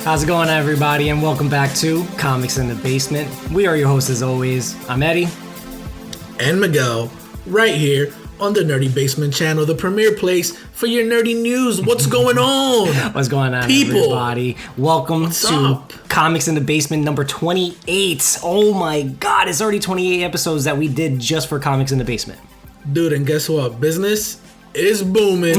How's it going, everybody, and welcome back to Comics in the Basement. We are your hosts as always. I'm Eddie. And Miguel, right here on the Nerdy Basement channel, the premier place for your nerdy news. What's going on? What's going on, people? Everybody? Welcome to Comics in the Basement number 28. Oh my god, it's already 28 episodes that we did just for Comics in the Basement. Dude, and guess what? Business is booming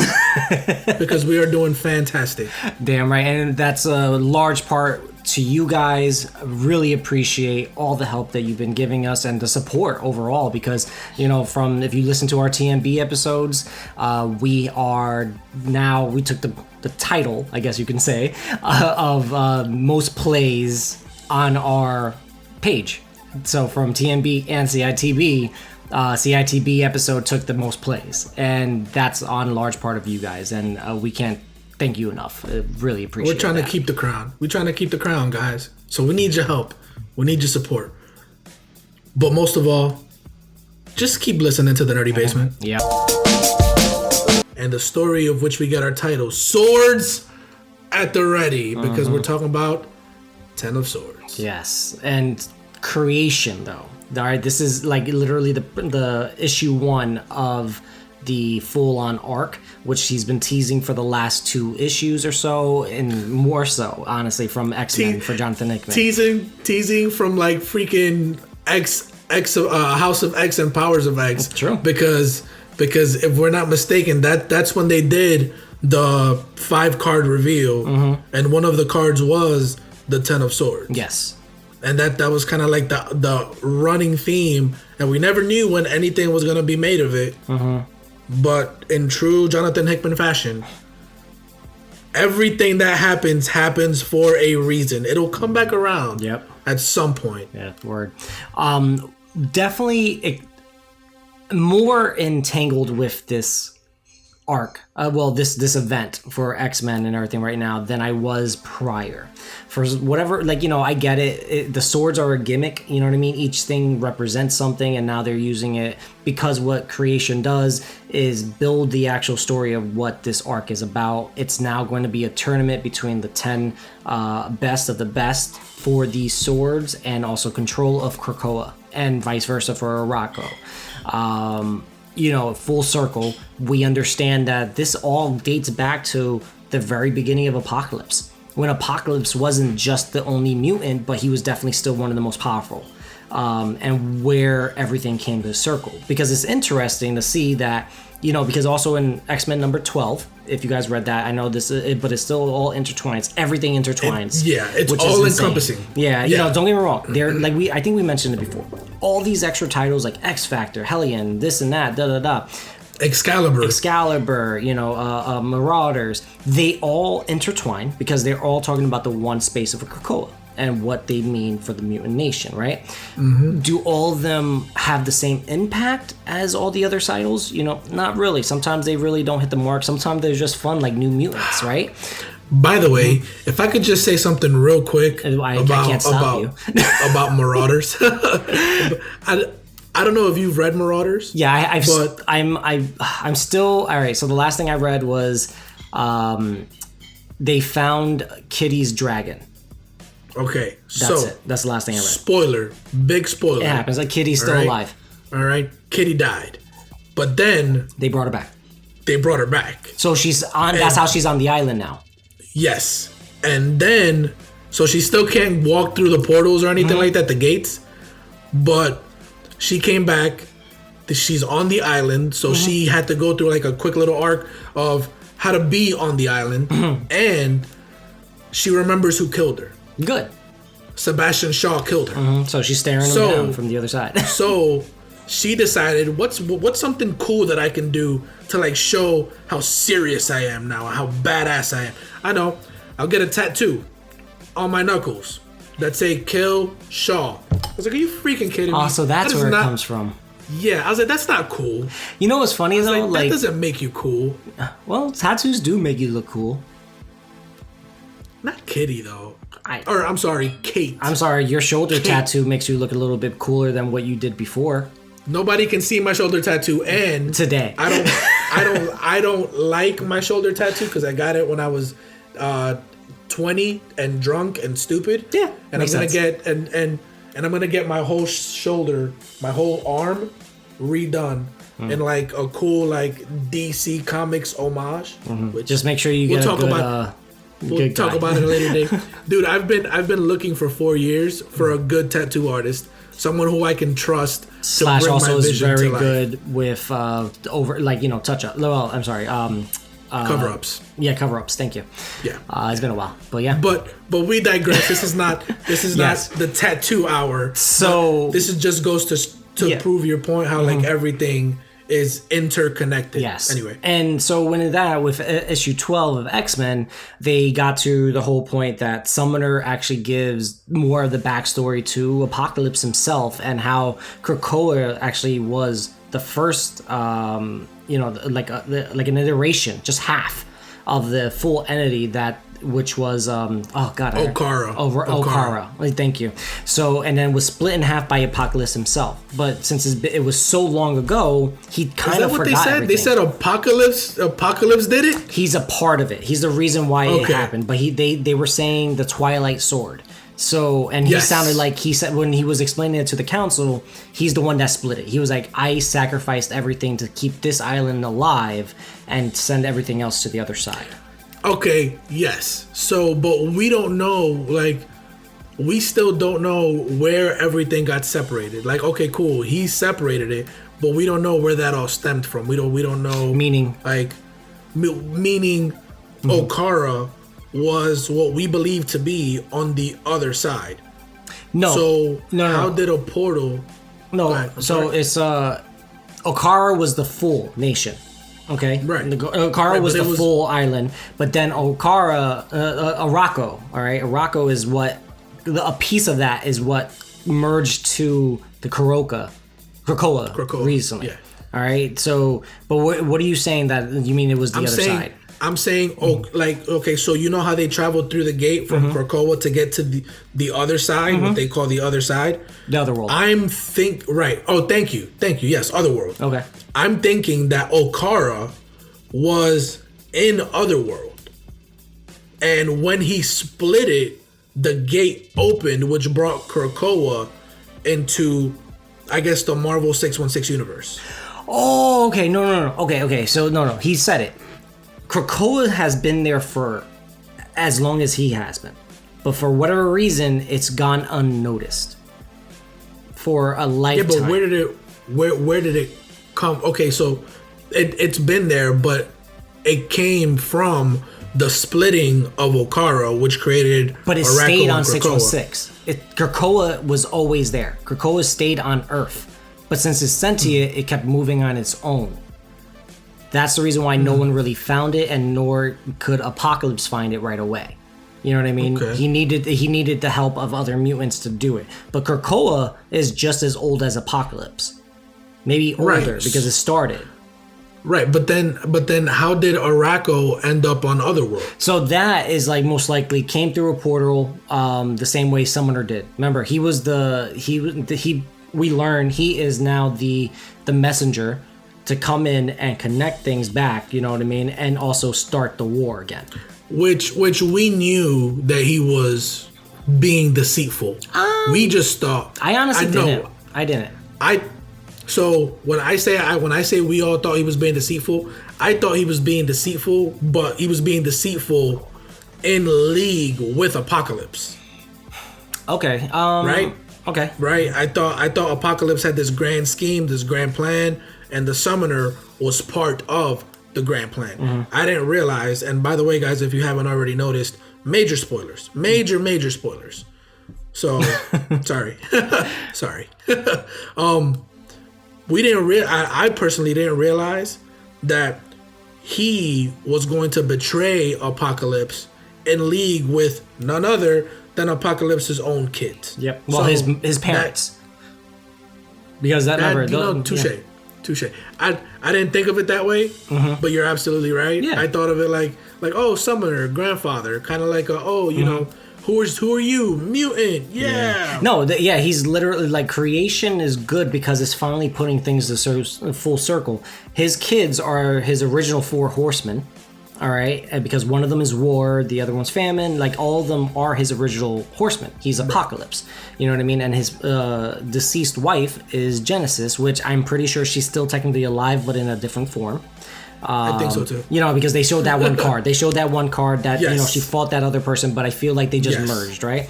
because we are doing fantastic. Damn right, and that's a large part to you guys. Really appreciate all the help that you've been giving us and the support overall, because from if you listen to our TMB episodes, we took the title, I guess you can say, of most plays on our page. So from TMB and CITB, CITB episode took the most plays, and that's on large part of you guys, and we can't thank you enough. Really appreciate it. We're trying to keep the crown. We're trying to keep the crown, guys. So we need your help. We need your support. But most of all, just keep listening to the Nerdy Basement. Yep. And the story of which we get our title, Swords at the Ready, because we're talking about Ten of Swords. Yes, and creation though. All right, this is like literally the issue 1 of the full-on arc, which he's been teasing for the last 2 issues or so, and more so, honestly, from X-Men for Jonathan Hickman. Teasing from like freaking House of X and Powers of X. That's true. Because if we're not mistaken, that's when they did the 5-card reveal, and one of the cards was the Ten of Swords. Yes. And that was kind of like the running theme, and we never knew when anything was going to be made of it. But in true Jonathan Hickman fashion, everything that happens for a reason. It'll come back around. Yep. At some point. Yeah, word. Definitely more entangled with this arc. This event for X-Men and everything right now than I was prior. For whatever, I get it. The swords are a gimmick, you know what I mean? Each thing represents something, and now they're using it because what creation does is build the actual story of what this arc is about. It's now going to be a tournament between the 10 best of the best for these swords, and also control of Krakoa, and vice versa for Arakko. Full circle, we understand that this all dates back to the very beginning of Apocalypse, when Apocalypse wasn't just the only mutant, but he was definitely still one of the most powerful, and where everything came to circle. Because it's interesting to see that, because also in X-Men number 12, if you guys read that, I know this, but it's still all intertwines. Everything intertwines. It's all encompassing. Yeah, don't get me wrong. They're I think we mentioned it before. All these extra titles like X Factor, Hellion, this and that, Excalibur, Marauders, they all intertwine because they're all talking about the one space of Krakoa and what they mean for the mutant nation, right? Do all of them have the same impact as all the other titles? Not really. Sometimes they really don't hit the mark. Sometimes they're just fun, like New Mutants, right? By the way, if I could just say something real quick about Marauders. I don't know if you've read Marauders. Yeah, I'm still all right. So the last thing I read was they found Kitty's dragon. Okay, that's it. That's the last thing I read. Spoiler, big spoiler. It happens. Like Kitty's still alive. All right, Kitty died, but then they brought her back. So she's on. That's how she's on the island now. Yes, and then so she still can't walk through the portals or anything like that, the gates, but she came back. She's on the island, so she had to go through like a quick little arc of how to be on the island, and she remembers who killed her. Good. Sebastian Shaw killed her. So she's staring him down from the other side. So she decided, what's something cool that I can do to like show how serious I am now, how badass I am. I know, I'll get a tattoo on my knuckles that say "Kill Shaw." I was like, are you freaking kidding me? Oh, so that's where it comes from. Yeah, I was like, that's not cool. You know what's funny though? That doesn't make you cool. Well, tattoos do make you look cool. Not Kitty though. I'm sorry, Kate. I'm sorry, your shoulder tattoo makes you look a little bit cooler than what you did before. Nobody can see my shoulder tattoo, and today I don't like my shoulder tattoo because I got it when I was 20 and drunk and stupid. Yeah, and I'm makes gonna sense. get and I'm gonna get my whole shoulder, my whole arm redone in like a cool like DC Comics homage. Which Just make sure you get We'll a good, talk We'll good talk guy. about it a later date. Dude, I've been looking for 4 years for a good tattoo artist, someone who I can trust. Slash to bring also my is vision very to life. good with over like touch up. Well, I'm sorry. Cover-ups. Yeah, cover ups. Thank you. Yeah. It's been a while, but yeah. But we digress. This is not Yes. the tattoo hour. So- This is just goes to Yeah. prove your point how like everything is interconnected. Yes. Anyway. And so when that with issue 12 of X-Men, they got to the whole point that Summoner actually gives more of the backstory to Apocalypse himself and how Krakoa actually was the first, like an iteration, just half of the full entity which was Okara. Okara. Like, thank you. So and then was split in half by Apocalypse himself. But since it was so long ago, he Is kind that of what forgot they said? everything. They said Apocalypse did it? He's a part of it. He's the reason why it Okay. happened. But they were saying the Twilight Sword. So and he Yes. sounded like he said when he was explaining it to the council, he's the one that split it. He was like, I sacrificed everything to keep this island alive and send everything else to the other side. Okay, yes. So, but we don't know, like, we still don't know where everything got separated. Like, okay, cool, he separated it, but we don't know where that all stemmed from. We don't know. Meaning? Like, meaning Okara was what we believe to be on the other side. No. So, no. how did a portal... No, Go ahead, I'm so sorry. it's Okara was the full nation. Okay, Right. Okara Right, was but it the was- full island, but then Araco. All right, Araco is what a piece of that is what merged to the Krakoa recently. yeah. All right, so but what are you saying that you mean it was the other side? I'm saying, like, okay, so you know how they traveled through the gate from Krakoa to get to the other side, what they call the other side? The other world. Right. Oh, thank you. Yes, Otherworld. Okay. I'm thinking that Okara was in Otherworld. And when he split it, the gate opened, which brought Krakoa into, I guess, the Marvel 616 universe. Oh, okay. No. Okay. So no. He said it. Krakoa has been there for as long as he has been, but for whatever reason, it's gone unnoticed for a Yeah, lifetime. but where did it come? Okay, so it's been there, but it came from the splitting of Okara, which created But it Araco stayed and on Krakoa. 616. Krakoa was always there. Krakoa stayed on Earth, but since it's sentient, it kept moving on its own. That's the reason why no one really found it, and nor could Apocalypse find it right away. You know what I mean? Okay. He needed the help of other mutants to do it. But Krakoa is just as old as Apocalypse, maybe older Right. because it started. Right, but then how did Araco end up on Otherworld? So that is like most likely came through a portal, the same way Summoner did. Remember, we learn he is now the messenger to come in and connect things back. You know what I mean, and also start the war again. Which we knew that he was being deceitful. We just thought. I honestly know. didn't. I didn't. So when I say we all thought he was being deceitful, I thought he was being deceitful, but he was being deceitful in league with Apocalypse. Okay. Right? Okay. Right? I thought Apocalypse had this grand scheme, this grand plan, and the Summoner was part of the grand plan. I didn't realize, and by the way, guys, if you haven't already noticed, major spoilers. Major spoilers. So sorry. I personally didn't realize that he was going to betray Apocalypse in league with none other than Apocalypse's own kids. Yep. Well, So his parents. Because that number. touche. I didn't think of it that way, but you're absolutely right. Yeah. I thought of it like oh, Summoner, grandfather, kind of like you know, who are you, mutant? Yeah. No, he's literally like creation is good because it's finally putting things to full circle. His kids are his original 4 horsemen. All right, and because one of them is War, the other one's Famine. Like all of them are his original horsemen. He's Apocalypse. You know what I mean? And his deceased wife is Genesis, which I'm pretty sure she's still technically alive, but in a different form. I think so too. You know, because they showed that one card. They showed that one card that, you know, Yes. she fought that other person, but I feel like they just Yes. merged, right?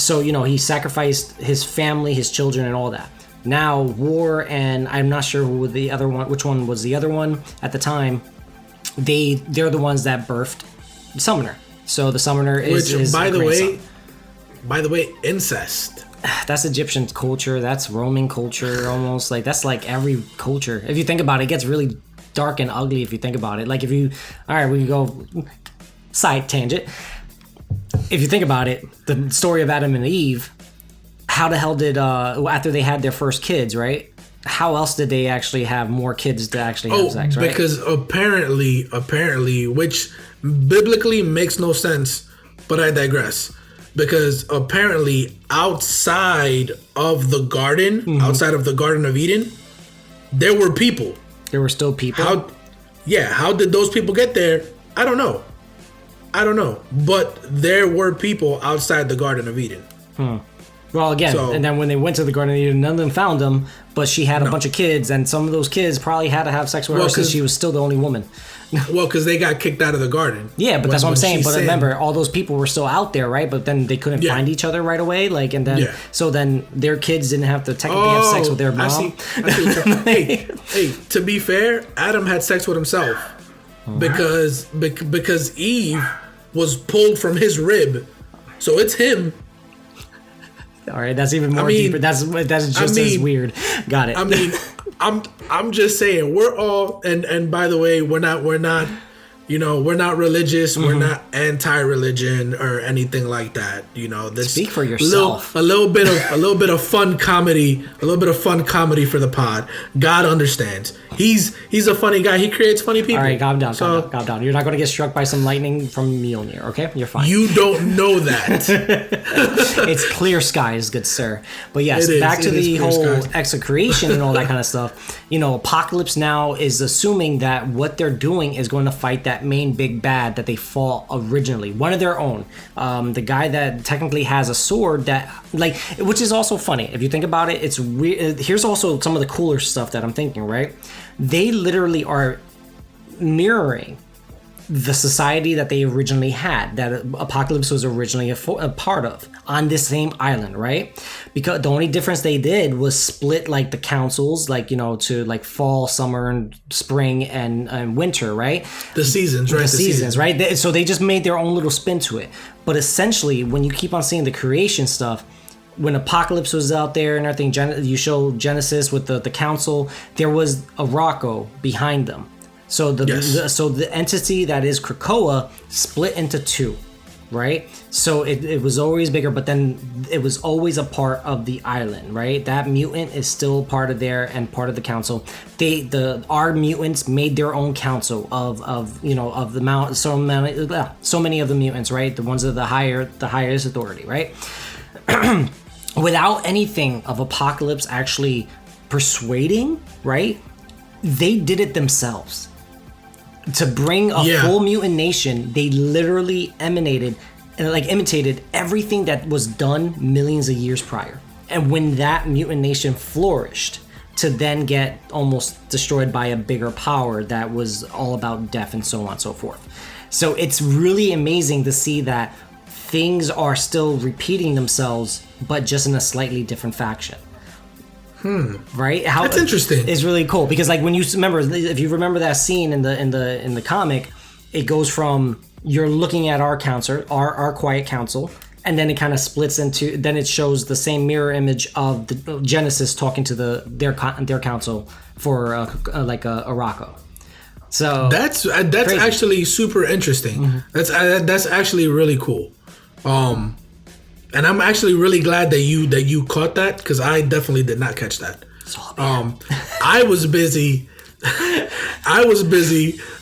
So, you know, he sacrificed his family, his children, and all that. Now, War and I'm not sure who the other one, which one was the other one at the time. They're the ones that birthed Summoner. So the Summoner is Which, by a the grandson. way, incest. That's Egyptian culture. That's Roman culture almost. Like that's like every culture. If you think about it, it gets really dark and ugly if you think about it. Like if you, all right, we can go side tangent. If you think about it, the story of Adam and Eve, how the hell did after they had their first kids, right? How else did they actually have more kids to actually have sex, right? Because apparently, which biblically makes no sense, but I digress. Because apparently, outside of the garden, Mm-hmm. outside of the Garden of Eden, there were people. There were still people. How did those people get there? I don't know. But there were people outside the Garden of Eden. Well, again, So- and then when they went to the Garden of Eden, none of them found them, but she had a bunch of kids, and some of those kids probably had to have sex with her Well, since 'cause- she was still the only woman. Well, because they got kicked out of the garden. Yeah, but that's what I'm When saying. she But sinned. remember, all those people were still out there, right? But then they couldn't Yeah. find each other right away. Like, and then, Yeah. so then their kids didn't have to technically have sex with their mom. I see what you're hey, to be fair, Adam had sex with himself because Eve was pulled from his rib, so it's him. All right, that's even more mean- deeper. That's just as mean- weird. Got it. I mean, I'm just saying we're all and by the way, we're not we're not religious, we're not anti-religion or anything like that. You know, that's Speak for yourself. A little bit of fun comedy, for the pod. God understands. He's a funny guy. He creates funny people. All right, calm down, So, calm down. You're not going to get struck by some lightning from Mjolnir, okay? You're fine. You don't know that. It's clear skies, good sir. But yes, It is, back to it is the clear whole skies. execration and all that kind of stuff. You know, Apocalypse now is assuming that what they're doing is going to fight that main big bad that they fought originally, one of their own. The guy that technically has a sword that, like, which is also funny if you think about it. It's weird. Here's also some of the cooler stuff that I'm thinking. Right, they literally are mirroring the society that they originally had, that Apocalypse was originally a part of, on this same island, right? Because the only difference they did was split like the councils, like, you know, to like fall, summer, and spring and winter, right? The seasons, right? The seasons, right? So they just made their own little spin to it. But essentially, when you keep on seeing the creation stuff, when Apocalypse was out there and everything, you show Genesis with the council, there was a Rocco behind them. So the entity that is Krakoa split into two, right? So it was always bigger, but then it was always a part of the island, right? That mutant is still part of there and part of the council. Our mutants made their own council of the mount, so many of the mutants, right? The ones of the highest authority, right? Without anything of Apocalypse actually persuading, right? They did it themselves. To bring a full mutant nation, they literally imitated everything that was done millions of years prior. And when that mutant nation flourished, to then get almost destroyed by a bigger power that was all about death and so on and so forth. So it's really amazing to see that things are still repeating themselves, but just in a slightly different faction. Right? That's interesting. It's really cool because, like, when if you remember that scene in the comic, it goes from you're looking at our council, our quiet council, and then it kind of splits into. Then it shows the same mirror image of the Genesis talking to their council for like a Rocco. So That's crazy. actually super interesting. That's actually really cool. And I'm actually really glad that you caught that, because I definitely did not catch that. I was busy.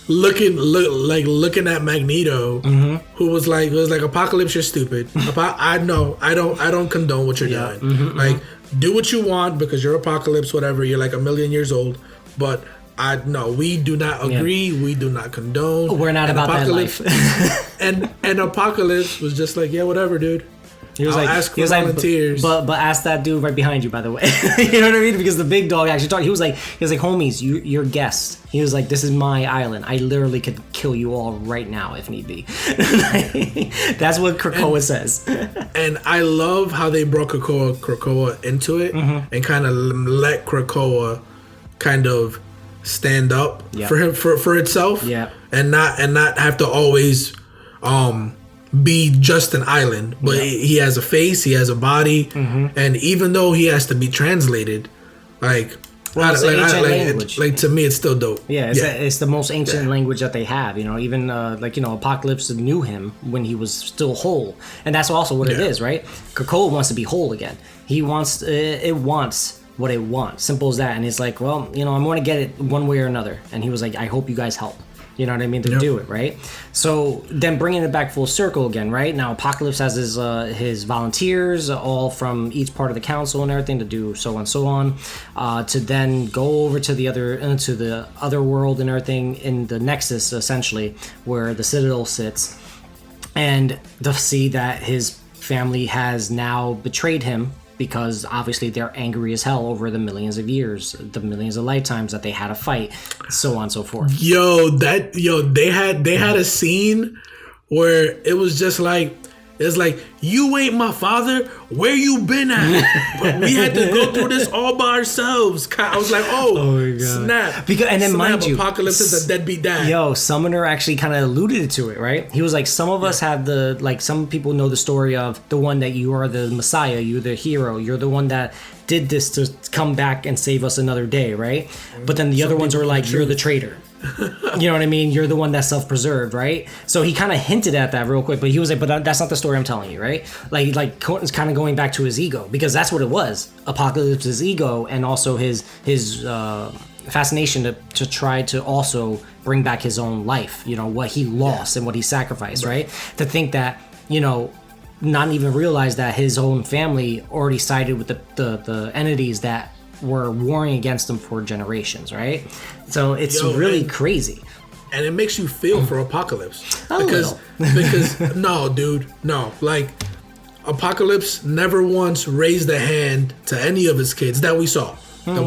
looking at Magneto, who was like Apocalypse, you're stupid. I know I don't condone what you're doing. Like, do what you want because you're Apocalypse, whatever. You're like 1,000,000 years old, but we do not agree. We do not condone. We're not And about that life. and Apocalypse was just like, yeah, whatever, dude. He was I'll like, ask for volunteers. but ask that dude right behind you, by the way. You know what I mean? Because the big dog actually talked. He was like, homies, you're guests. He was like, this is my island. I literally could kill you all right now if need be. That's what Krakoa says. And I love how they brought Krakoa into it and kind of let Krakoa kind of stand up for him for itself. Yeah. And not have to always be just an island, but he has a face, he has a body, and even though he has to be translated, like, like to me, it's still dope. Yeah, it's the most ancient language that they have. You know, even Apocalypse knew him when he was still whole, and that's also what it is, right? Krakoa wants to be whole again. He wants it wants what it wants. Simple as that. And it's like, well, I'm going to get it one way or another. And he was like, I hope you guys help. You know what I mean? To do it, right? So then bringing it back full circle again, right? Now Apocalypse has his volunteers all from each part of the council and everything to do so and so on, to then go over to the other world and everything in the Nexus, essentially, where the Citadel sits, and to see that his family has now betrayed him. Because obviously they're angry as hell over the millions of years, the millions of lifetimes that they had to fight, so on and so forth. They had a scene where it was just like, it's like, you ain't my father. Where you been at? But we had to go through this all by ourselves. I was like, oh my God. Snap. And then mind you, Apocalypse is a deadbeat dad. Summoner actually kind of alluded to it, right? He was like, some of us have some people know the story of the one that you are the Messiah, you're the hero, you're the one that did this to come back and save us another day, right? But then the other ones are like, you're the traitor. You know what I mean? You're the one that's self-preserved, right? So he kind of hinted at that real quick, but he was like, but that's not the story I'm telling you, right? Like Courtney's kind of going back to his ego, because that's what it was. Apocalypse's ego, and also his fascination to try to also bring back his own life, what he lost and what he sacrificed, right? To think that, not even realize that his own family already sided with the entities that were warring against him for generations, right? So it's really crazy. And it makes you feel for Apocalypse. Because no, dude, no. Like, Apocalypse never once raised a hand to any of his kids that we saw. And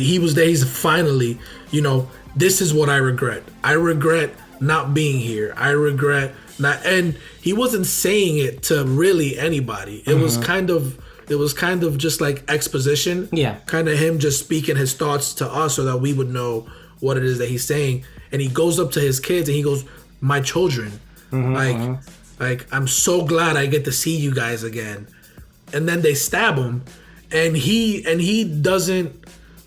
he was there. He's finally, this is what I regret. I regret not being here. I regret not. And he wasn't saying it to really anybody. It was kind of just like exposition. Yeah. Kind of him just speaking his thoughts to us so that we would know what it is that he's saying. And he goes up to his kids and he goes, my children, like, I'm so glad I get to see you guys again. And then they stab him, and he doesn't,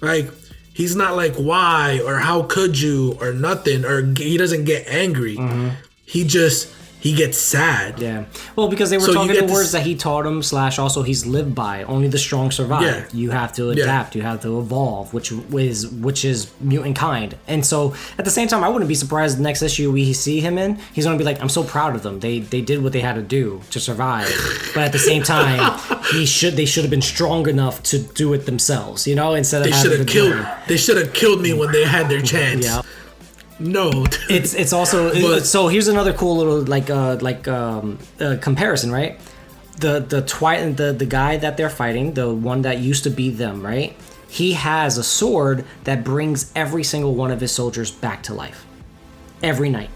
like, he's not like, why, or how could you, or nothing, or he doesn't get angry. He gets sad. Yeah. Well, because they were talking the words that he taught him, / also he's lived by. Only the strong survive. Yeah. You have to adapt. You have to evolve, which is mutant kind. And so at the same time, I wouldn't be surprised the next issue we see him in, he's going to be like, I'm so proud of them. They did what they had to do to survive. But at the same time, they should have been strong enough to do it themselves, instead of they should have killed me when they had their chance. Yeah. No, it's also so here's another cool little comparison, right? The guy that they're fighting, the one that used to be them, right? He has a sword that brings every single one of his soldiers back to life every night.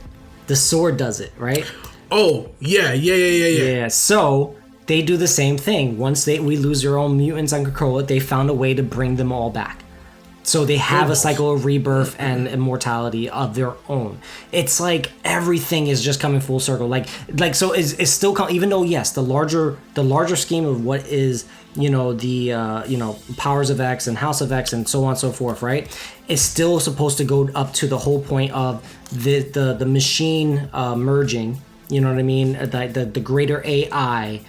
The sword does it, right? Oh yeah. So they do the same thing. Once we lose their own mutants on Krakoa, they found a way to bring them all back. So they have a cycle of rebirth and immortality of their own. It's like everything is just coming full circle. Like so it's still even though yes, the larger scheme of what is the Powers of X and House of X and so on and so forth, right? It's still supposed to go up to the whole point of the machine merging. You know what I mean? The greater AI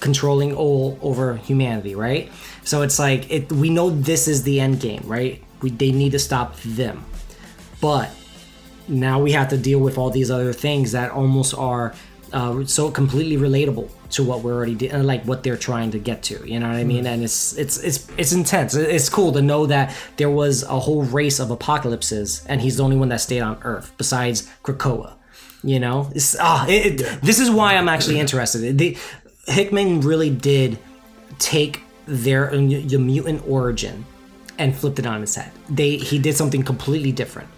controlling all over humanity, right? So it's like we know this is the end game, right? They need to stop them, but now we have to deal with all these other things that almost are so completely relatable to what we're already doing, like what they're trying to get to. You know what I mean? And it's intense. It's cool to know that there was a whole race of apocalypses, and he's the only one that stayed on Earth besides Krakoa. You know, this is why I'm actually interested. Hickman really did take the mutant origin and flipped it on its head. He did something completely different.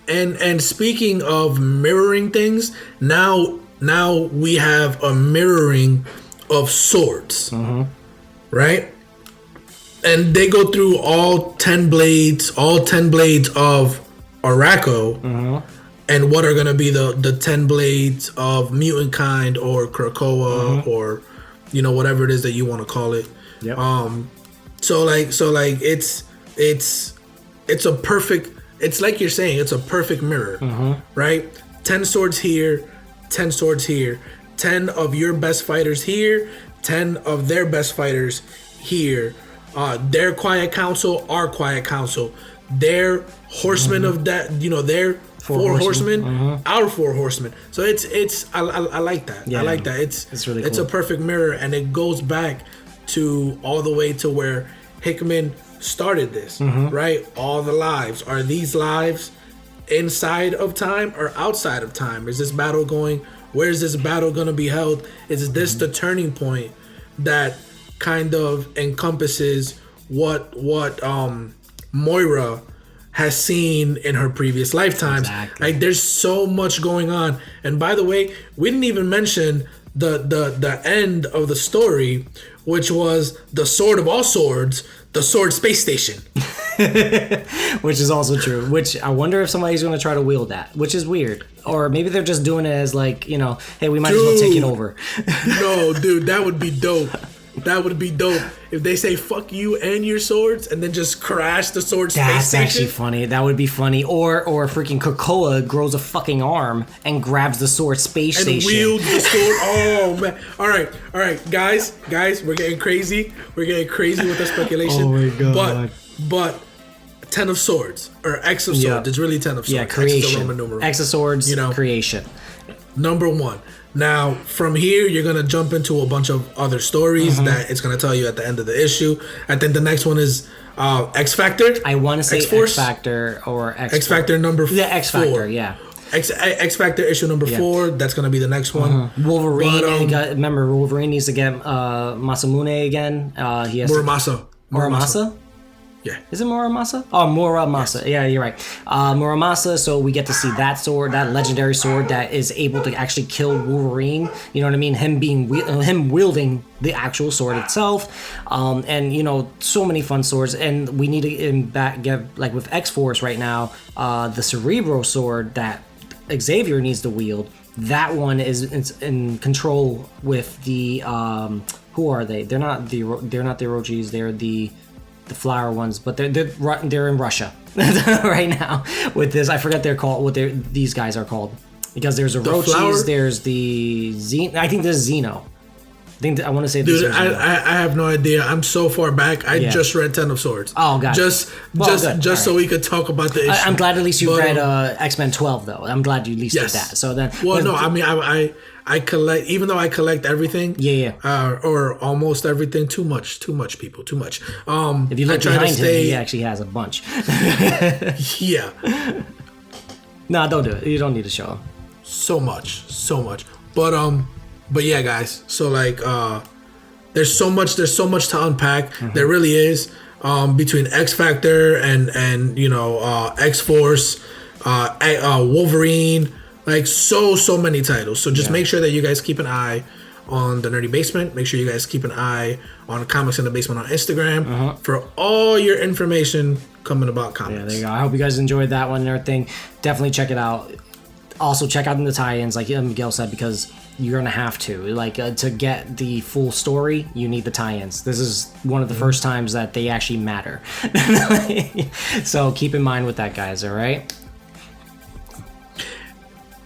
And speaking of mirroring things, now we have a mirroring of swords, right? And they go through all 10 blades of Arakko, and what are going to be the 10 blades of mutant kind or Krakoa or whatever it is that you want to call it. Yep. So it's a perfect. It's like you're saying, it's a perfect mirror, right? 10 swords here, 10 swords here, 10 of your best fighters here, 10 of their best fighters here. Their quiet council, our quiet council, their horsemen of that, their four horsemen, our four horsemen. So I like that. Yeah, I like that. It's really it's cool. a perfect mirror, and it goes back to all the way to where Hickman started this, right? All the lives. Are these lives inside of time or outside of time? Is this battle going? Where is this battle going to be held? Is this the turning point that kind of encompasses what Moira has seen in her previous lifetimes? Exactly. Like, there's so much going on. And by the way, we didn't even mention the end of the story, which was the sword of all swords, the sword space station. Which is also true. Which I wonder if somebody's going to try to wield that, which is weird. Or maybe they're just doing it as like, hey, we might as well take it over. No, dude, that would be dope. That would be dope if they say "fuck you" and your swords, and then just crash the sword space That's station. actually funny. That would be funny. Or freaking Krakoa grows a fucking arm and grabs the sword space And station. wields the sword. Oh man! All right, guys, we're getting crazy. We're getting crazy with the speculation. Oh my God. But 10 of swords or X of swords. Yeah. It's really 10 of swords. Yeah, X is the creation. Roman numeral. X of swords, creation. Number one. Now, from here, you're going to jump into a bunch of other stories that it's going to tell you at the end of the issue. I think the next one is X Factor. I want to say X-Force? X Factor or X. X Factor number 4. Yeah, X Factor, yeah. X Factor issue number 4. That's going to be the next one. Wolverine, But, remember, Wolverine needs to get Masamune again. He has Muramasa. Muramasa? Yeah. Is it Muramasa? Oh, Muramasa. Yes. Yeah, you're right. Muramasa, so we get to see that sword, that legendary sword that is able to actually kill Wolverine. You know what I mean? Him wielding the actual sword itself. And, so many fun swords. And we need to get, like with X-Force right now, the Cerebro sword that Xavier needs to wield. That one is in control with the, who are they? They're not the Orojis, they're the flower ones, but they're in Russia right now with this. I forget what these guys are called, because there's Orochis, there's the I think there's Xeno. I want to say this. Dude, I have no idea. I'm so far back. I just read 10 of Swords. Oh, God. Just so we could talk about the issue. I'm glad at least you read X-Men 12 though. I'm glad you at least did that. So then, well, no, I mean I collect, even though I collect everything. Yeah. Or almost everything. Too much, people. Too much. If you look behind him, he actually has a bunch. Yeah. No, don't do it. You don't need to show him. So much. But yeah, guys. So like, there's so much to unpack. There really is. Between X Factor and X-Force, Wolverine, like so many titles. So just make sure that you guys keep an eye on the Nerdy Basement. Make sure you guys keep an eye on Comics in the Basement on Instagram for all your information coming about comics. Yeah, there you go. I hope you guys enjoyed that one and everything. Definitely check it out. Also check out the tie-ins, like Miguel said, because you're gonna have to to get the full story. You need the tie-ins. This is one of the first times that they actually matter. So keep in mind with that, guys. All right.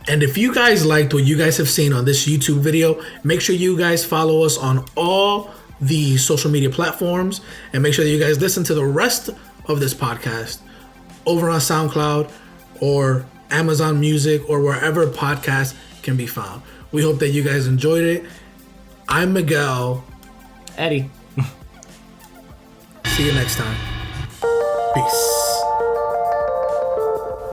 And if you guys liked what you guys have seen on this YouTube video, make sure you guys follow us on all the social media platforms, and make sure that you guys listen to the rest of this podcast over on SoundCloud or Amazon Music or wherever podcasts can be found. We hope that you guys enjoyed it. I'm Miguel. Eddie. See you next time. Peace.